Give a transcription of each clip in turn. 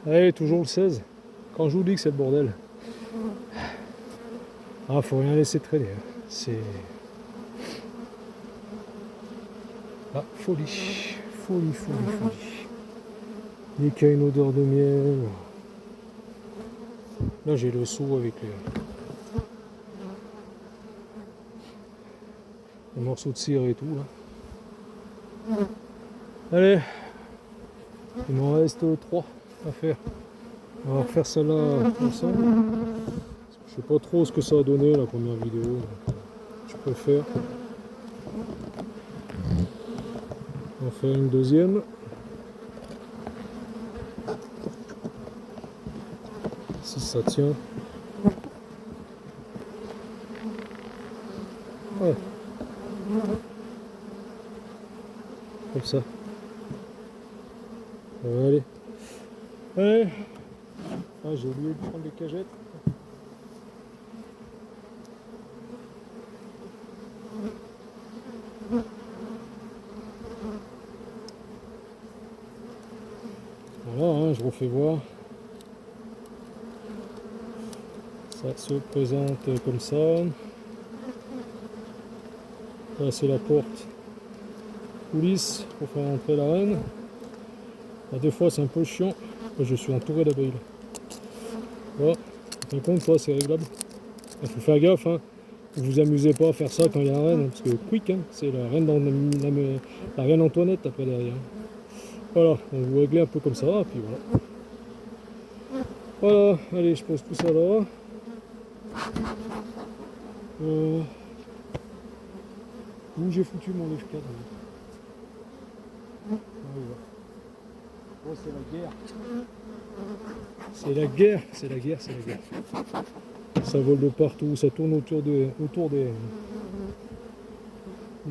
Allez, toujours le 16. Quand je vous dis que c'est le bordel. Ah, faut rien laisser traîner. Hein. C'est... Ah, folie. Folie. Dès qu'il y a une odeur de miel. Là, j'ai le seau avec les morceaux de cire et tout. Là. Allez, il m'en reste 3 à faire. On va refaire celle-là ensemble. Je sais pas trop ce que ça a donné la première vidéo. Donc je préfère en faire une deuxième. Si ça tient. Ouais. Comme ça. Allez. Allez. Ah, j'ai oublié de prendre les cagettes. Voilà, hein, je refais voir. Ça se présente comme ça. Là, c'est la porte coulisse pour faire entrer la reine. Là, des fois, c'est un peu chiant. Là, je suis entouré d'abeilles. Voilà. En compte, ça, c'est réglable. Il faut faire gaffe. Hein. Vous vous amusez pas à faire ça quand il y a la reine. Parce que quick, hein, c'est la reine, la reine Antoinette après derrière. Voilà, on vous réglez un peu comme ça. Et puis voilà. Voilà, allez, je pose tout ça là. Où j'ai foutu mon F4 Oh, c'est la guerre. C'est la guerre. Ça vole de partout, ça tourne autour des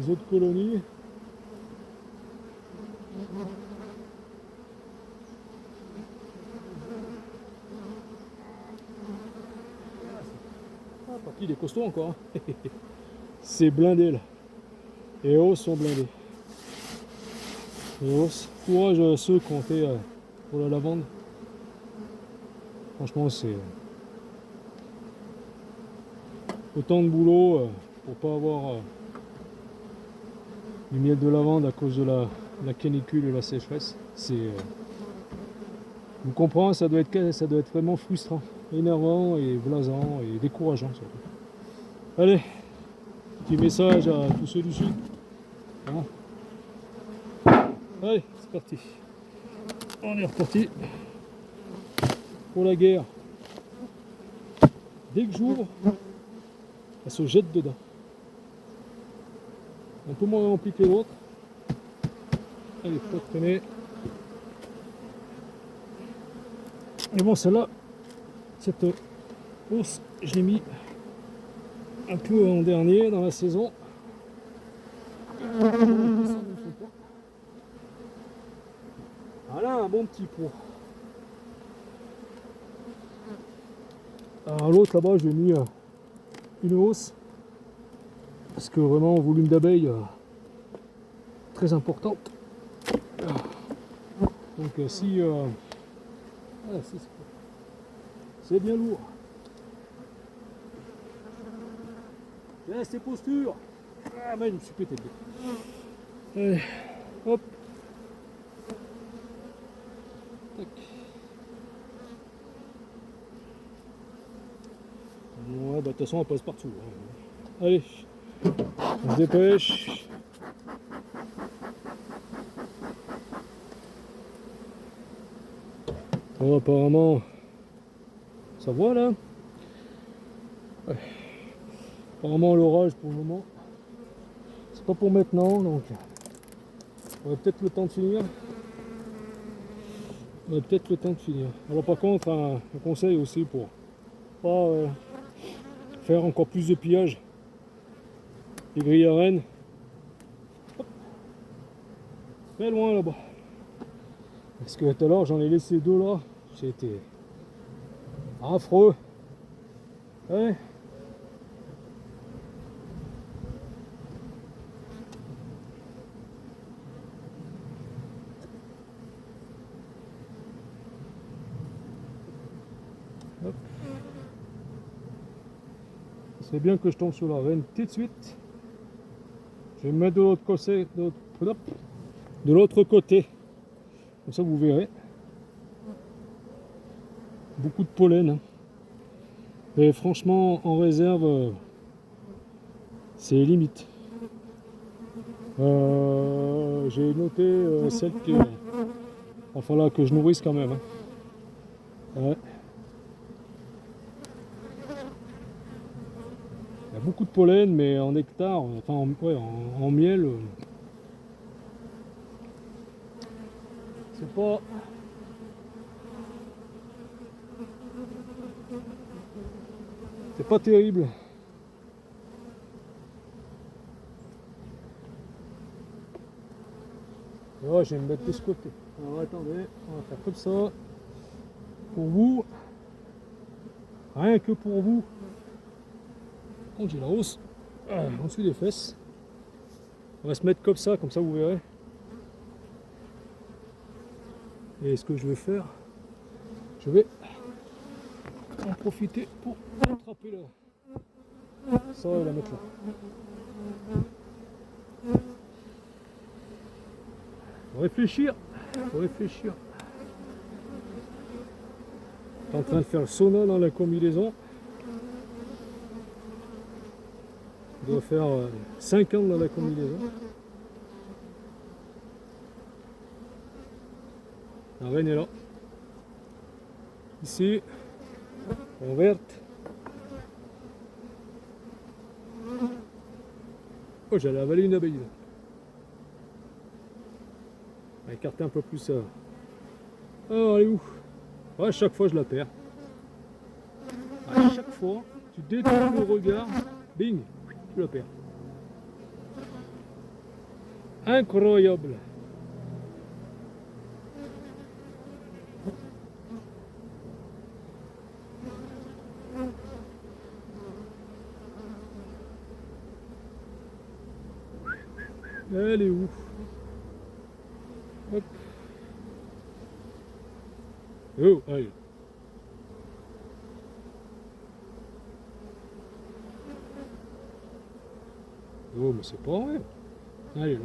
autres colonies. Ah, par qui il est costaud encore. Hein. C'est blindé là. Les hausses sont blindés. Les hausses. Courage à ceux qui ont fait pour la lavande. Franchement, c'est autant de boulot pour pas avoir du miel de lavande à cause de la canicule et la sécheresse. C'est, je vous comprends, ça doit être vraiment frustrant, énervant et blasant et décourageant surtout. Allez, petit message à tous ceux du sud. Hein. Allez, c'est parti. On est reparti pour la guerre. Dès que j'ouvre, elle se jette dedans. Un peu moins rempli que les autres. Allez, pas traîner. Mais bon, celle-là, cette hausse, je l'ai mis un peu en dernier dans la saison. Voilà un bon petit pot. Alors l'autre là-bas, je l'ai mis une hausse. Parce que vraiment, volume d'abeilles très importante. Donc si... voilà, c'est bien lourd. Laisse tes postures. Ah mais je me suis pété le allez, hop. Tac. Ouais, bah de toute façon on passe partout. Hein. Allez, on se dépêche. Bon, apparemment, ça voit là. Ouais. Apparemment l'orage pour le moment. C'est pas pour maintenant, donc on a peut-être le temps de finir. Alors par contre, un conseil aussi pour pas faire encore plus de pillage des grilles à rennes. Très loin là-bas. Parce que tout à l'heure j'en ai laissé 2 là. C'était affreux. Ouais. Hop. C'est bien que je tombe sur la reine tout de suite. Je vais me mettre de l'autre côté, de l'autre côté. Comme ça vous verrez. Beaucoup de pollen. Hein. Mais franchement, en réserve, c'est limite. J'ai noté celle qui, enfin là, que je nourrisse quand même. Hein. Ouais. Il y a beaucoup de pollen, mais en nectar, enfin en miel, c'est pas terrible. Ouais, je vais me mettre de ce côté. Alors attendez, on va faire comme ça. Pour vous, rien que pour vous. Quand j'ai la hausse en dessous des fesses, on va se mettre comme ça vous verrez. Et ce que je vais faire, je vais en profiter pour attraper là. Ça et la mettre là. Faut réfléchir, faut réfléchir. T'es en train de faire le sauna dans la combinaison. Je dois faire 5 ans dans la combinaison. La reine est là. Ici, en verte. Oh, j'allais avaler une abeille là. On va écarter un peu plus ça. Oh, elle est où? À chaque fois je la perds. À chaque fois, tu détournes le regard, bing, tu la perds. Incroyable. Elle est où? Hop. Oh, allez. Oh, mais c'est pas vrai. Allez, là.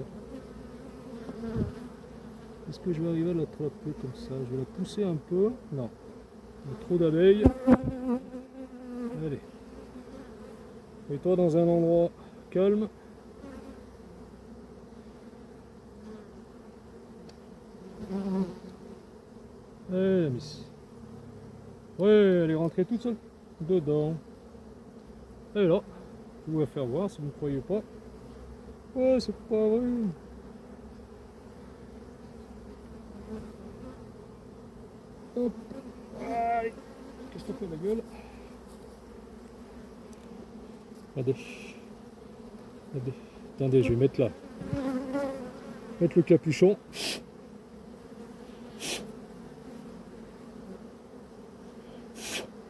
Est-ce que je vais arriver à l'attraper comme ça? Je vais la pousser un peu. Non. Il y a trop d'abeilles. Allez. Mets-toi dans un endroit calme. Allez, la miss. Ouais, elle est rentrée toute seule dedans. Elle est là. Je vous la faire voir si vous ne croyez pas. Ouais, c'est pas vrai. Hop. Allez. Qu'est-ce que t'as fait la gueule? Regardez. Regardez. Attendez, je vais mettre là. Mettre le capuchon.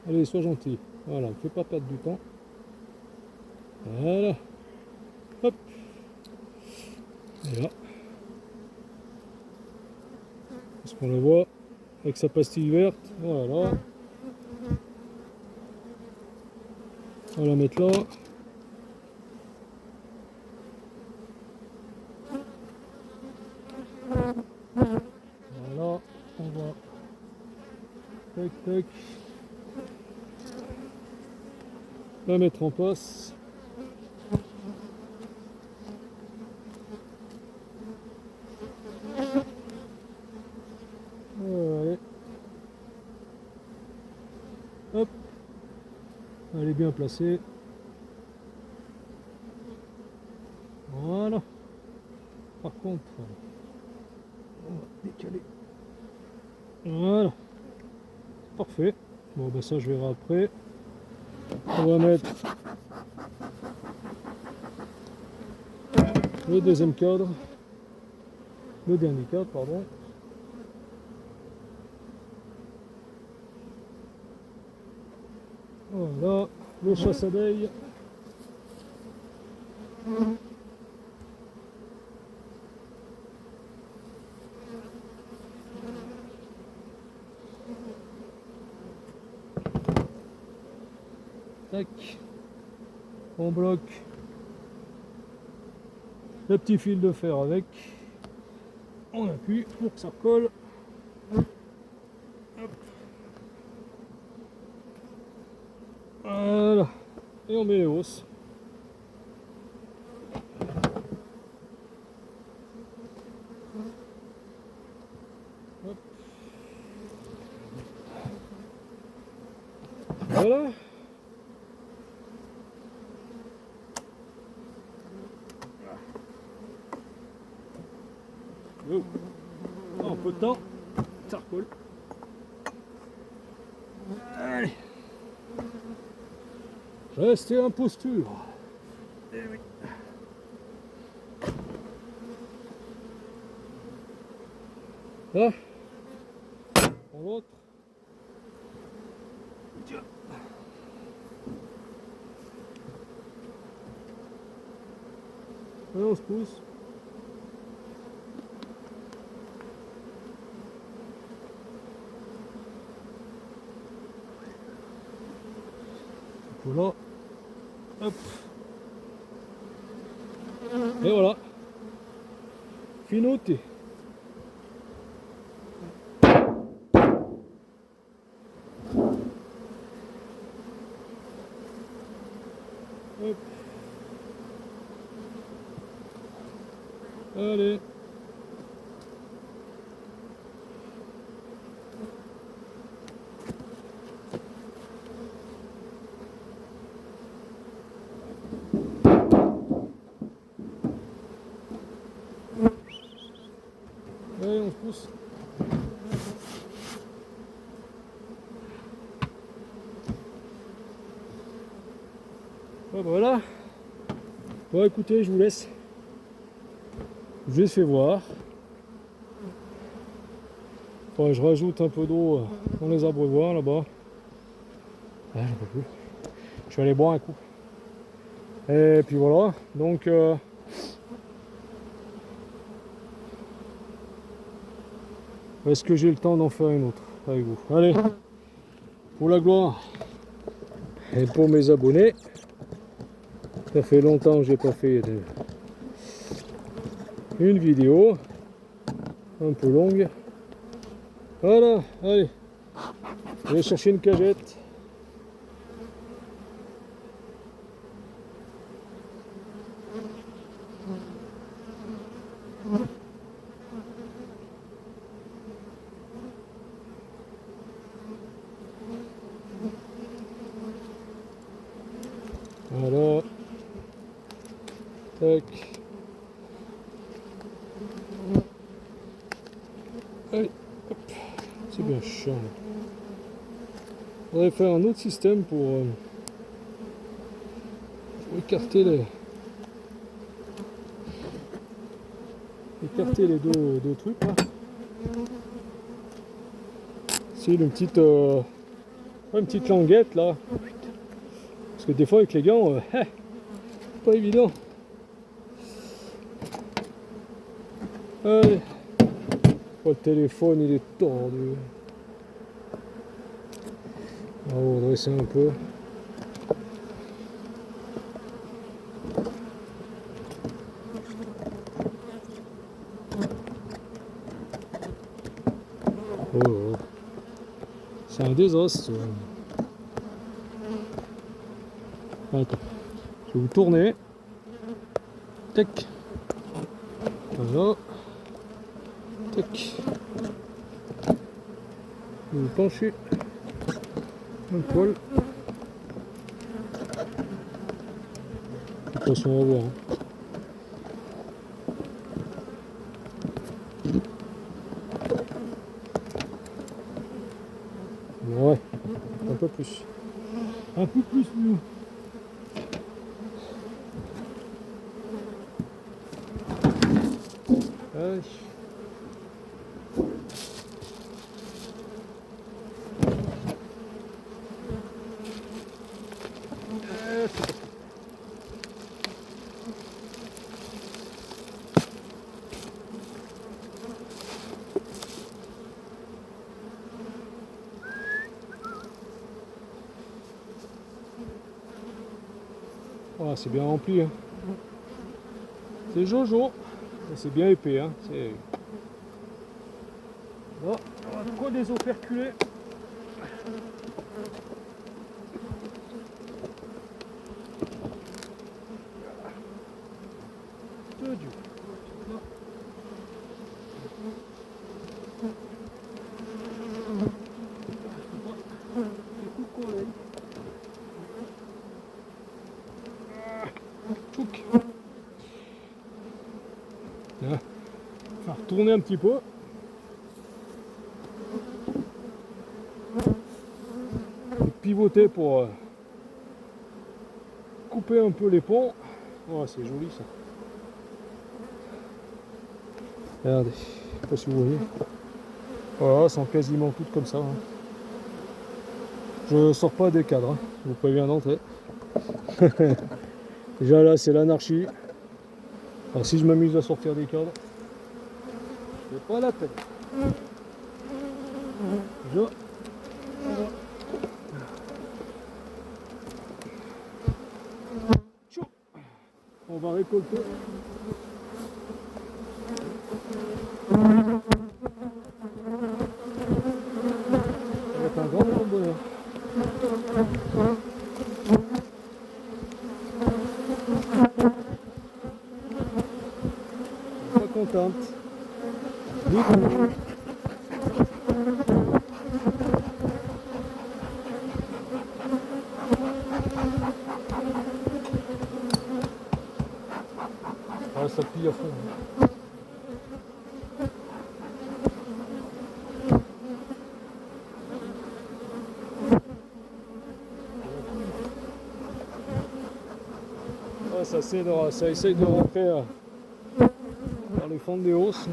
Allez, sois gentil. Voilà, ne fais pas perdre du temps. Voilà. Hop. Et là. Est-ce qu'on le voit avec sa pastille verte? Voilà. On va la mettre là. Voilà. On va. Tac, tac. La mettre en place. Allez. Hop. Elle est bien placée. Voilà. Par contre, on va décaler. Voilà. Parfait. Bon, ben ça, je verrai après. On va mettre le deuxième cadre. Le dernier cadre, pardon. Voilà, le chasse-abeilles. tac, on bloque le petit fil de fer avec, on appuie pour que ça colle. Hop. Voilà, et on met les hausses. Hop. Voilà. Oh. En peu de temps, ça recolle. Allez. Restez en posture. Eh oui. Là, pour l'autre. Tiens. Là, on se pousse. Voilà. Hop. Et voilà. Finauté. Hop. Allez. Allez, on se pousse. Voilà. Bon, écoutez, je vous laisse. Je vous ai fait voir. Enfin, je rajoute un peu d'eau dans les abreuvoirs là-bas. Ah, j'en peux plus. Je vais aller boire un coup. Et puis voilà. Donc, est-ce que j'ai le temps d'en faire une autre avec vous? Allez, pour la gloire et pour mes abonnés. Ça fait longtemps que j'ai pas fait une vidéo un peu longue. Voilà, allez, je vais chercher une cagette. Voilà. Tac. Allez, hop. C'est bien chiant. On faudrait faire un autre système pour écarter les deux trucs là. C'est une petite languette là. Parce que des fois avec les gants, pas évident. Allez. Oh, le téléphone il est tordu. On va dresser un peu. Oh. C'est un désastre. Attends. Je vais vous tourner. Tac. Voilà. Tac. Je vais vous pencher un poil. De toute façon, on va voir. Ouais, un peu plus. Un peu plus mieux. Allez. Voilà, c'est bien rempli. Hein. C'est Jojo. C'est bien épais. Hein. Bon, on va trop des operculés. Faire tourner un petit peu. Et pivoter pour couper un peu les ponts. Oh, c'est joli ça. Regardez, je sais pas si vous voyez. Voilà, elles sont quasiment toutes comme ça. Hein. Je sors pas des cadres, hein, je vous préviens d'entrée. Déjà là, c'est l'anarchie. Alors si je m'amuse à sortir des cadres, c'est pas la peine. Déjà, on va récolter. Ça va être un grand bonheur. Je suis pas contente. Ah, ça plie à fond. Ah, ça essaye de rentrer dans les fonds des hausses.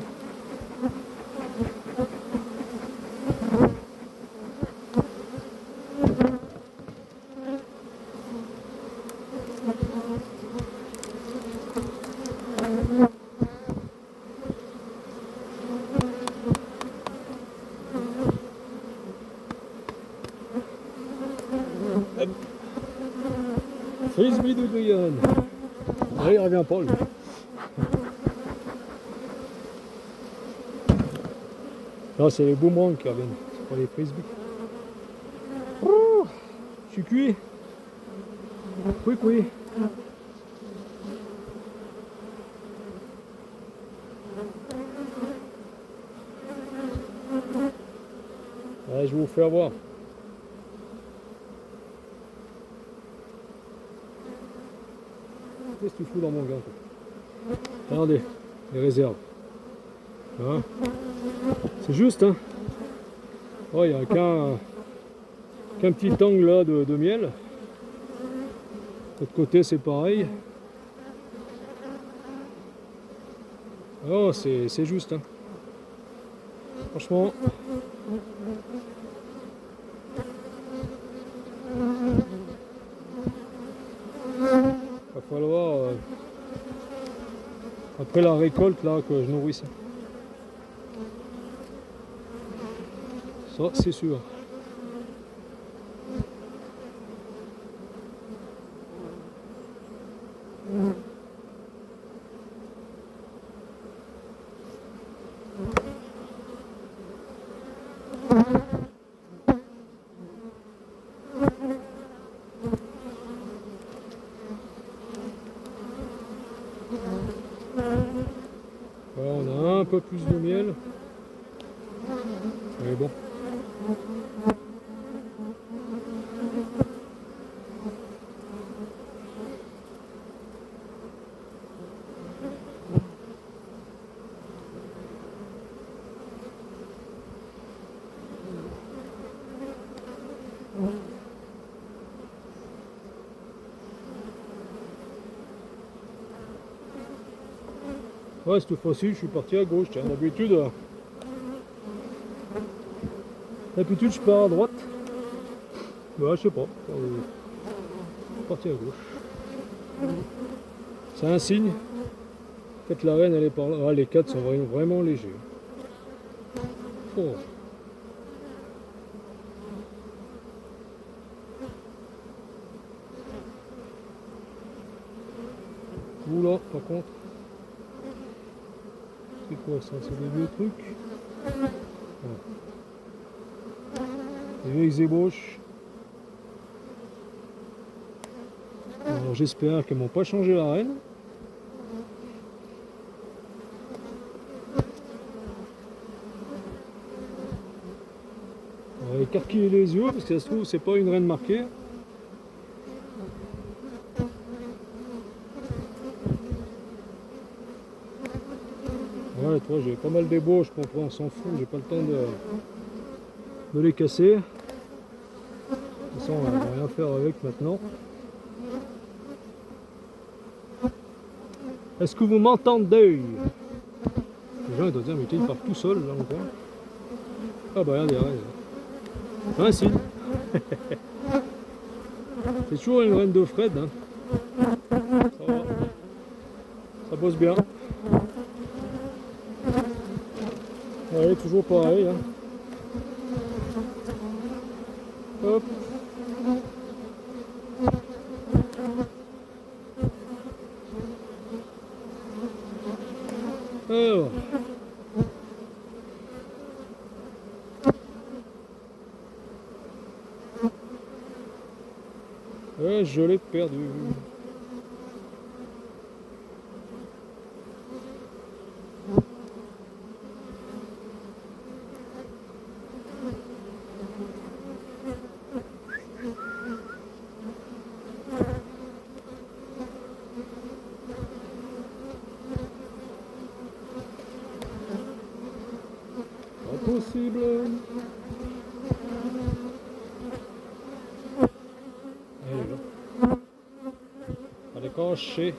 Frisbee de Guyane. Ah, il revient pas lui. Là c'est les boomerangs qui reviennent, c'est pas les frisbees. Oh, je suis cuit. Oui. Allez, je vais vous faire voir. Qu'est-ce que tu fous dans mon gant? Regardez, les réserves. Hein, c'est juste, hein. Oh, il n'y a qu'un petit angle là de miel. De l'autre côté, c'est pareil. Oh, c'est juste, hein. Franchement. Va falloir après la récolte là que je nourrisse. Ça c'est sûr. Voilà, on a un peu plus de miel. Mais bon. Ouais, cette fois-ci, je suis parti à gauche. Tiens, d'habitude, je pars à droite. Ouais, je sais pas. Je suis parti à gauche. C'est un signe. Peut-être la reine, elle est par là. Ah, les cadres sont vraiment légers. Oh. Oula, par contre. C'est quoi ça? C'est des vieux trucs. Ouais. Des vieilles ébauches. Alors j'espère qu'elles m'ont pas changé la reine. On va écarquiller les yeux parce que ça se trouve c'est pas une reine marquée. Ouais, toi j'ai pas mal d'ébauches, pour on s'en fout, j'ai pas le temps de les casser. De toute façon on va rien faire avec maintenant. Est-ce que vous m'entendez? Les gens ils doivent dire mais il part tout seul là encore. Ah bah regardez, ah si. C'est toujours une reine de Fred, hein. Ça va. Ça bosse bien. Ouais, toujours pareil, hein. Hop. Alors. Ouais, je l'ai perdu. Pas possible. Allez, là. Allez, cacher.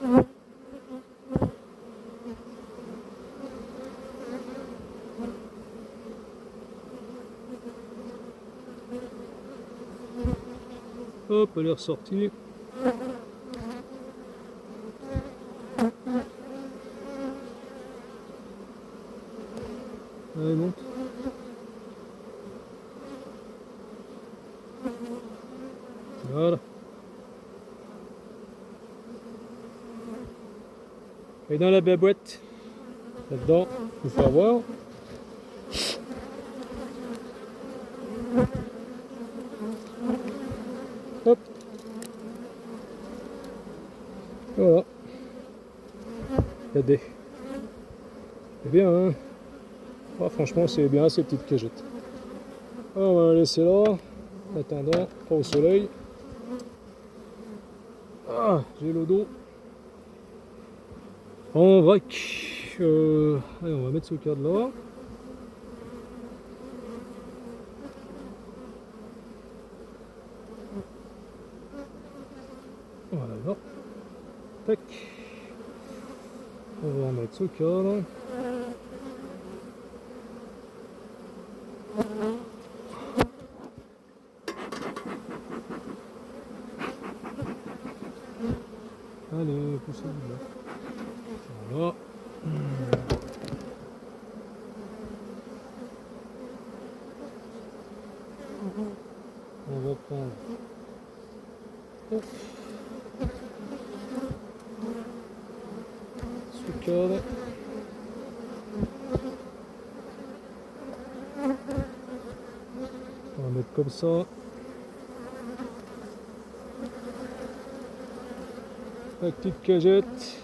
Hop, elle est ressortie. Allez, monte. Voilà. Et dans la babouette, là-dedans, il faut avoir. Hop. Voilà. Regardez. C'est bien, hein. Ah, franchement, c'est bien ces petites cagettes. Alors, on va la laisser là. En attendant, pas au soleil. Ah, j'ai le dos. En vrac. Allez, on va mettre ce cadre là. Voilà. Tac. On va remettre ce cadre. Allez, poussez-le. Voilà. On va prendre. Hop. Ce cadre. On va mettre comme ça. La petite cagette.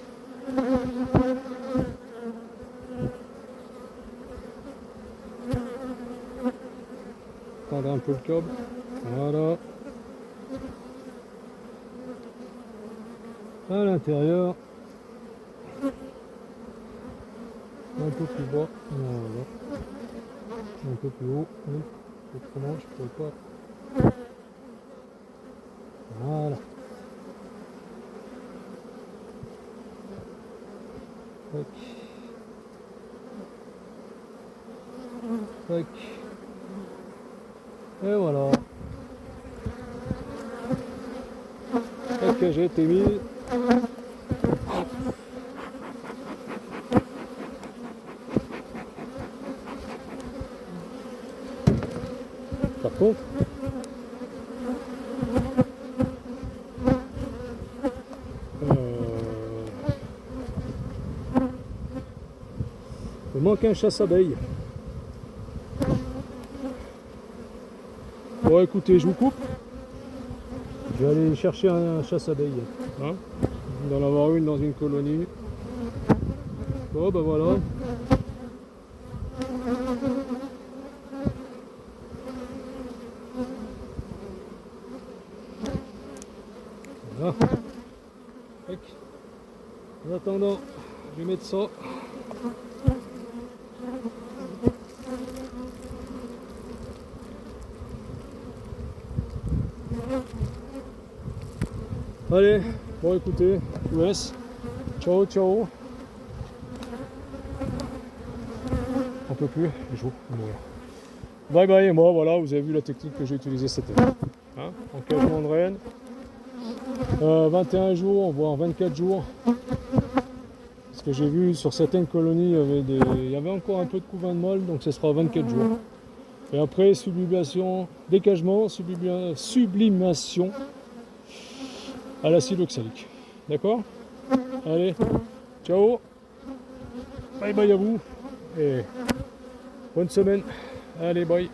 Prendre un peu le câble. Voilà. À l'intérieur. Un peu plus bas. Voilà. Un peu plus haut. Autrement, je ne pourrais pas. Voilà. Tac. Tac. Et voilà. La cagette est mise. Par contre, avec un chasse-abeille. Bon écoutez, je vous coupe. Je vais aller chercher un chasse-abeille. Hein, d'en avoir une dans une colonie. Bon ben voilà. Voilà. En attendant, je vais mettre ça. Allez, bon écoutez, je vous laisse. Ciao, ciao. On peut plus, les jours, mourir. Bye bye, et moi, voilà, vous avez vu la technique que j'ai utilisée cette année. Hein, engagement de reine. 21 jours, voire 24 jours. Parce que j'ai vu sur certaines colonies, il y avait encore un peu de couvain de molle, donc ce sera 24 jours. Et après, sublimation, décagement, sublimation à l'acide oxalique. D'accord? Allez, ciao, bye bye à vous, et bonne semaine. Allez, bye.